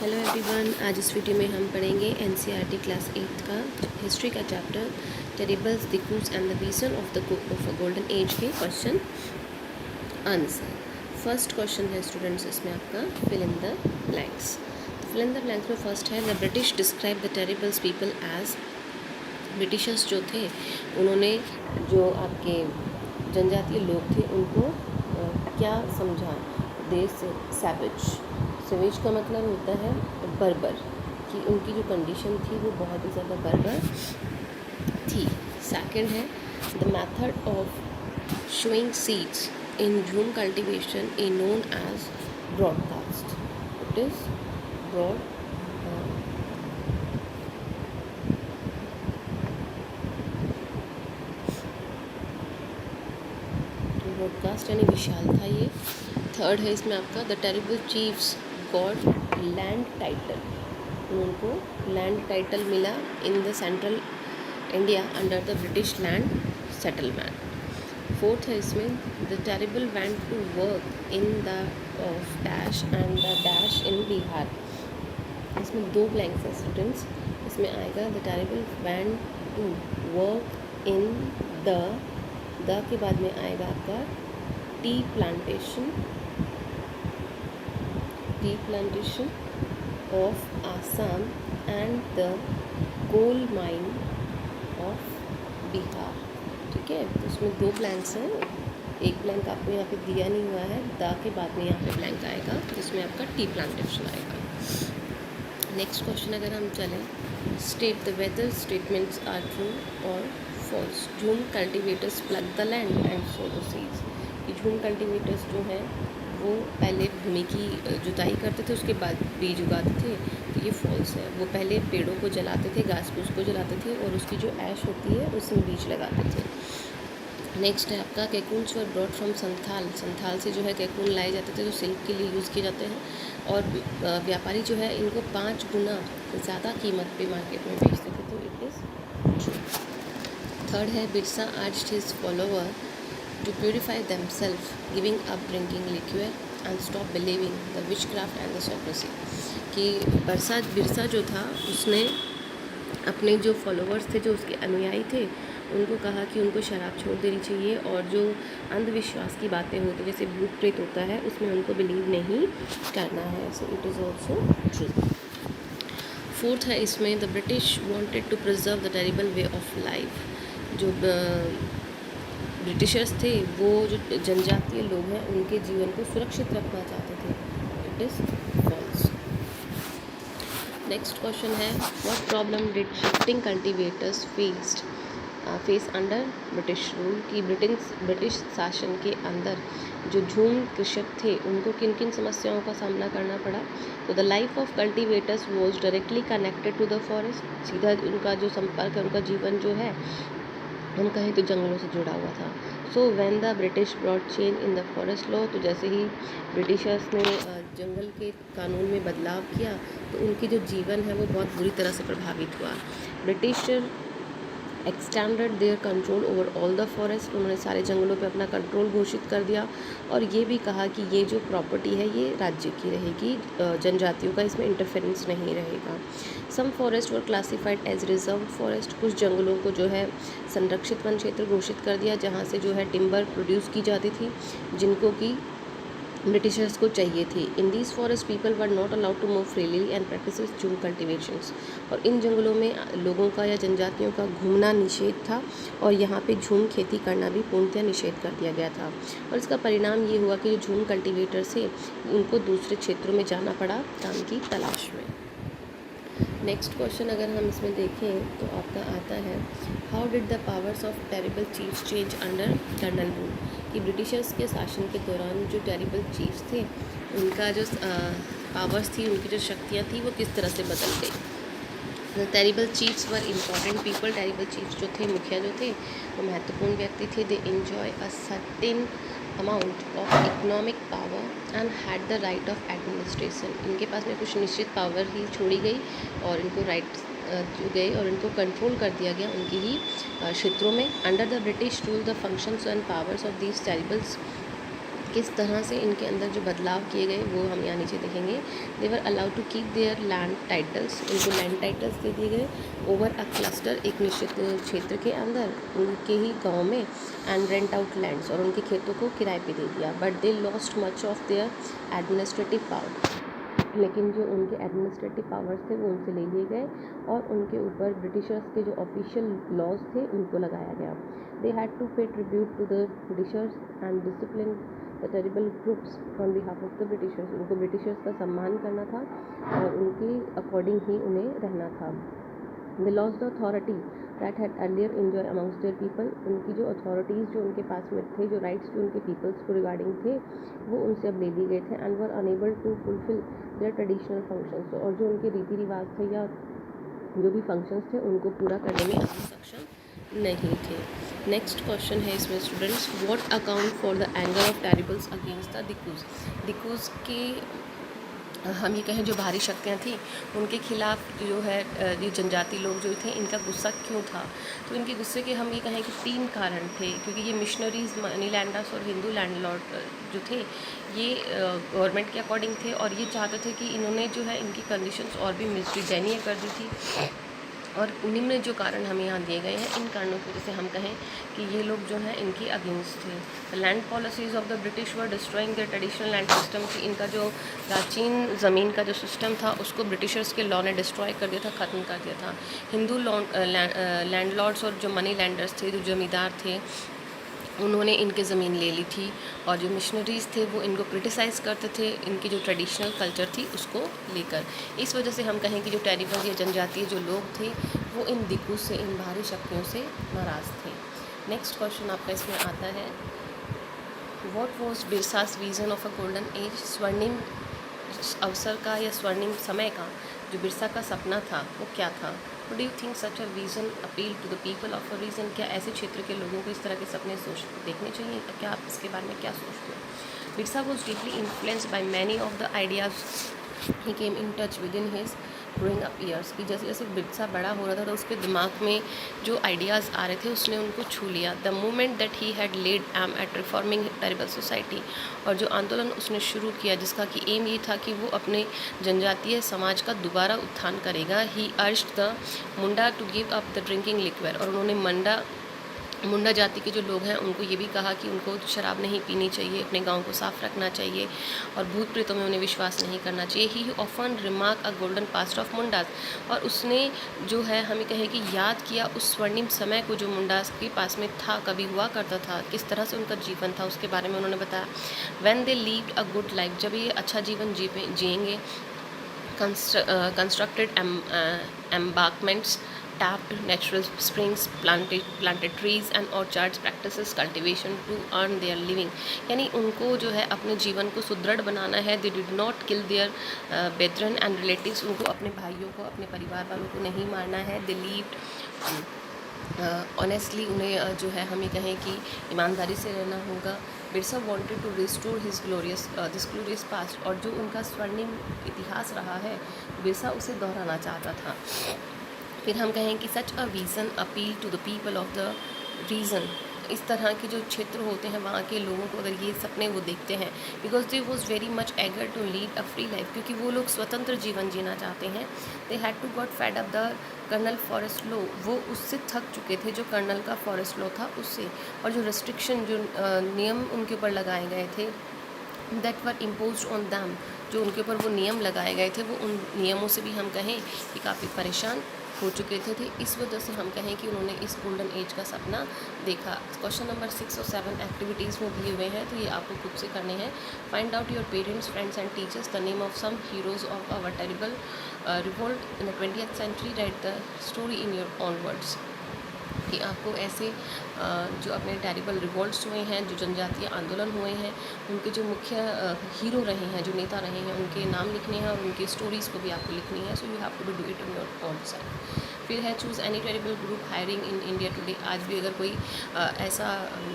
Hello everyone, आज इस video में हम पढ़ेंगे एनसीईआरटी क्लास 8 का हिस्ट्री का chapter tribals the cruise and the vision of a golden age के क्वेश्चन आंसर। फर्स्ट क्वेश्चन है स्टूडेंट्स इसमें आपका fill in the blanks. Fill in the blanks में फर्स्ट है the British describe the tribals people as. Britishers जो थे उन्होंने जो आपके जनजातीय लोग थे उनको क्या समझा? देश से सवेज का मतलब होता है बर्बर, कि उनकी जो कंडीशन थी वो बहुत ही ज़्यादा बर्बर थी। सेकंड है the method of showing seeds in jhum cultivation is known as broadcast. It is broadcast यानी विशाल था ये। थर्ड है इसमें आपका the tribal chiefs got land title. उनको लैंड टाइटल मिला in the central India under the British land settlement. Fourth है इसमें the tribal went to work in the of dash and the dash in Bihar. इसमें दो blanks हैं students. इसमें आएगा the tribal went to work in the के बाद में आएगा आपका tea plantation of Assam and the coal mine of Bihar. ठीक है, तो इसमें दो ब्लैंक्स हैं। एक ब्लैंक आपको यहाँ पे दिया नहीं हुआ है, द के बाद में यहाँ पे ब्लैंक आएगा जिसमें आपका टी प्लांटेशन आएगा। नेक्स्ट क्वेश्चन अगर हम चलें, state the whether statements are true और false. Jhum cultivators plough the land and sow the seeds. ये झूम कल्टिवेटर्स जो हैं वो पहले भूमि की जुताई करते थे, उसके बाद बीज उगाते थे। तो ये फॉल्स है। वो पहले पेड़ों को जलाते थे, घास फूस को जलाते थे और उसकी जो ऐश होती है उसमें बीज लगाते थे। नेक्स्ट है आपका कैकून्स वर ब्रॉड फ्रॉम संथाल से जो है कैकून लाए जाते थे जो सिल्क के लिए यूज़ किए जाते हैं। और व्यापारी जो है इनको 5 गुना ज़्यादा कीमत पे मार्केट में बेचते थे। तो इट इज़ ट्रू। थर्ड है Birsa urged his follower to purify themselves, giving up drinking liquor and stop believing the witchcraft and the secrecy। कि बिरसा जो था उसने अपने जो फॉलोवर्स थे, जो उसके अनुयायी थे, उनको कहा कि उनको शराब छोड़ देनी चाहिए और जो अंधविश्वास की बातें होती जैसे भूत प्रेत होता है उसमें उनको बिलीव नहीं करना है। So it is also true. Fourth है इसमें the British wanted to preserve the tribal way of life. जो ब्रिटिशर्स थे वो जो जनजातीय लोग हैं उनके जीवन को सुरक्षित रखना चाहते थे। It is false. Next question है what problem did shifting cultivators face under British rule. कि ब्रिटिश शासन के अंदर जो झूम कृषक थे उनको किन किन समस्याओं का सामना करना पड़ा। तो the life of cultivators was directly connected to the forest. सीधा उनका जो संपर्क है, उनका जीवन जो है हम कहें तो जंगलों से जुड़ा हुआ था। So when the British brought change in the forest law, तो जैसे ही ब्रिटिशर्स ने जंगल के कानून में बदलाव किया तो उनकी जो जीवन है वो बहुत बुरी तरह से प्रभावित हुआ। Britisher extended their control over all the forest. उन्होंने सारे जंगलों पे अपना कंट्रोल घोषित कर दिया और ये भी कहा कि ये जो प्रॉपर्टी है ये राज्य की रहेगी, जनजातियों का इसमें इंटरफेरेंस नहीं रहेगा। सम फॉरेस्ट वर क्लासिफाइड एज रिजर्व फॉरेस्ट। कुछ जंगलों को जो है संरक्षित वन क्षेत्र घोषित कर दिया जहाँ से जो है टिम्बर प्रोड्यूस की जाती थी जिनको कि ब्रिटिशर्स को चाहिए थी। In these forest people were not allowed to move freely and practice jhum cultivations. और इन जंगलों में लोगों का या जनजातियों का घूमना निषेध था और यहाँ पे झूम खेती करना भी पूर्णतः निषेध कर दिया गया था। और इसका परिणाम ये हुआ कि जो झूम कल्टिवेटर्स थे उनको दूसरे क्षेत्रों में जाना पड़ा काम की तलाश में। नेक्स्ट क्वेश्चन अगर हम इसमें देखें तो आपका आता है how did the powers of tribal chiefs change under colonial rule. कि ब्रिटिशर्स के शासन के दौरान जो टेरिबल चीफ्स थे उनका जो पावर्स थी, उनकी जो शक्तियाँ थी वो किस तरह से बदल गई। The tribal chiefs were important people. Terrible chiefs जो थे, मुखिया जो थे, वो महत्वपूर्ण व्यक्ति थे। They enjoy a certain amount of economic power and had the right of administration. इनके पास में कुछ निश्चित पावर ही छोड़ी गई और इनको राइट जो गए और इनको कंट्रोल कर दिया गया उनकी ही क्षेत्रों में। Under the British rule the functions and powers of these tribals किस तरह से इनके अंदर जो बदलाव किए गए वो हम यहाँ नीचे देखेंगे। They were allowed to keep their land titles, इनको लैंड टाइटल्स दे दिए गए ओवर अ क्लस्टर, एक निश्चित क्षेत्र के अंदर उनके ही गांव में, एंड रेंट आउट लैंड्स, और उनके खेतों को किराए पे दे दिया। But they lost much of their administrative power, लेकिन जो उनके एडमिनिस्ट्रेटिव पावर्स थे वो उनसे ले लिए गए और उनके ऊपर ब्रिटिशर्स के जो ऑफिशियल लॉज थे उनको लगाया गया। They had to pay tribute to the Britishers and discipline the tribal groups on behalf of the Britishers, उनको ब्रिटिशर्स का सम्मान करना था और उनके अकॉर्डिंग ही उन्हें रहना था। They lost the authority that had earlier enjoyed amongst their people, उनकी जो अथॉरिटीज़ जो उनके पास में थे, जो राइट्स जो उनके पीपल्स को रिगार्डिंग थे वो उनसे अब ले लिए गए थे। And were unable to fulfil their traditional functions, और जो उनके रीति रिवाज थे या जो भी फंक्शंस थे उनको पूरा करने में अब सक्षम नहीं थे। नेक्स्ट क्वेश्चन है इसमें students, what account for the anger of tribals against the dikus. Dikus के हम ये कहें जो भारी शक्तियाँ थी उनके खिलाफ जो है ये जनजाति लोग जो थे इनका गुस्सा क्यों था, तो इनके गुस्से के हम ये कहें कि 3 कारण थे। क्योंकि ये मिशनरीज, मनी लैंडर्स और हिंदू लैंडलॉर्ड जो थे ये गवर्नमेंट के अकॉर्डिंग थे और ये चाहते थे कि इन्होंने जो है इनकी कंडीशंस और भी दयनीय कर दी थी। और निम्न जो कारण हमें यहाँ दिए गए हैं, इन कारणों की वजह से हम कहें कि ये लोग जो हैं इनके अगेंस्ट थे। Land policies of the British were destroying the traditional land system, कि इनका जो प्राचीन ज़मीन का जो सिस्टम था उसको ब्रिटिशर्स के लॉ ने डिस्ट्रॉय कर दिया था, ख़त्म कर दिया था। हिंदू लैंडलॉर्ड्स और जो मनी लैंडर्स थे, जो जमींदार थे, उन्होंने इनके ज़मीन ले ली थी और जो मिशनरीज़ थे वो इनको क्रिटिसाइज़ करते थे इनकी जो ट्रेडिशनल कल्चर थी उसको लेकर। इस वजह से हम कहें कि जो टेरिबल या जनजातीय जो लोग थे वो इन दिक्कू से, इन भारी शक्तियों से नाराज़ थे। नेक्स्ट क्वेश्चन आपका इसमें आता है, what was Birsa's vision of a golden age, स्वर्णिम अवसर का या स्वर्णिम समय का जो बिरसा का सपना था वो क्या था। What do you think such a vision appeal to the people of a region? क्या ऐसे क्षेत्र के लोगों को इस तरह के सपने देखने चाहिए? क्या आप इसके बारे में क्या सोचते हो? Birsa was deeply influenced by many of the ideas he came in touch within his growing up years, कि जैसे जैसे बिरसा बड़ा हो रहा था तो उसके दिमाग में जो आइडियाज़ आ रहे थे उसने उनको छू लिया। The movement that he had led aimed at reforming tribal society, और जो आंदोलन उसने शुरू किया जिसका कि एम ये था कि वो अपने जनजातीय समाज का दोबारा उत्थान करेगा। He urged the Munda to give up the drinking liquid, और उन्होंने मुंडा जाति के जो लोग हैं उनको ये भी कहा कि उनको शराब नहीं पीनी चाहिए, अपने गांव को साफ़ रखना चाहिए और भूत प्रेतों में उन्हें विश्वास नहीं करना चाहिए। ही often remark a golden past of Mundas, और उसने जो है हमें कहे कि याद किया उस स्वर्णिम समय को जो मुंडास के पास में था, कभी हुआ करता था, किस तरह से उनका जीवन था उसके बारे में उन्होंने बताया। When they levied a good life, जब ये अच्छा जीवन जिएंगे, constructed एम्बार्कमेंट्स, tapped natural springs, planted trees and orchards, practices cultivation to earn their living, यानी उनको जो है अपने जीवन को सुदृढ़ बनाना है। they did not kill their brethren and relatives, उनको अपने भाइयों को, अपने परिवार वालों को नहीं मारना है। they lived ऑनेस्टली, उन्हें जो है हमें कहें कि ईमानदारी से रहना होगा। Birsa wanted to restore his glorious past, और जो उनका स्वर्णिम इतिहास रहा है बिरसा उसे दोहराना चाहता था। फिर हम कहें कि such a vision appeal to the people of the region, इस तरह के जो क्षेत्र होते हैं वहाँ के लोगों को अगर ये सपने वो देखते हैं, because they was very much eager to lead a free life, क्योंकि वो लोग स्वतंत्र जीवन जीना चाहते हैं। They had to got fed up the colonial forest law, वो उससे थक चुके थे जो कर्नल का फॉरेस्ट लॉ था उससे, और जो रिस्ट्रिक्शन, जो नियम उनके ऊपर लगाए गए थे, that were impose on them, जो उनके ऊपर वो नियम लगाए गए थे वो उन नियमों से भी हम कहें कि काफ़ी परेशान हो चुके थे। इस वजह से हम कहें कि उन्होंने इस गोल्डन एज का सपना देखा। क्वेश्चन नंबर 6 और 7 एक्टिविटीज़ में दिए हुए हैं, तो ये आपको खुद से करने हैं। Find out your parents, friends and teachers the name of some heroes of our tribal revolt in the 20th century, write the story in your own words, कि आपको ऐसे जो अपने टेरिबल रिवोल्ट्स हुए हैं, जो जनजातीय आंदोलन हुए हैं, उनके जो मुख्य हीरो रहे हैं, जो नेता रहे हैं, उनके नाम लिखने हैं और उनकी स्टोरीज़ को भी आपको लिखनी है। So you have to do it in your own side. फिर है choose any tribal group hiring in India today, आज भी अगर कोई ऐसा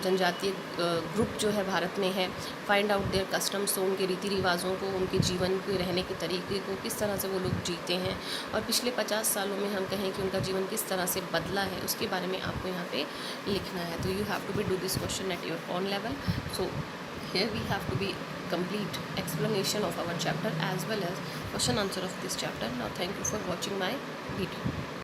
जनजातीय ग्रुप जो है भारत में है, फाइंड आउट देयर कस्टम्स, तो उनके रीति रिवाजों को, उनके जीवन के रहने के तरीके को, किस तरह से वो लोग जीते हैं, और पिछले 50 सालों में हम कहें कि उनका जीवन किस तरह से बदला है, उसके बारे में आपको यहाँ पे लिखना है। तो you have to be do this question at your own level. So here we have to be complete explanation of our chapter as well as question answer of this chapter. Now thank you for watching my video.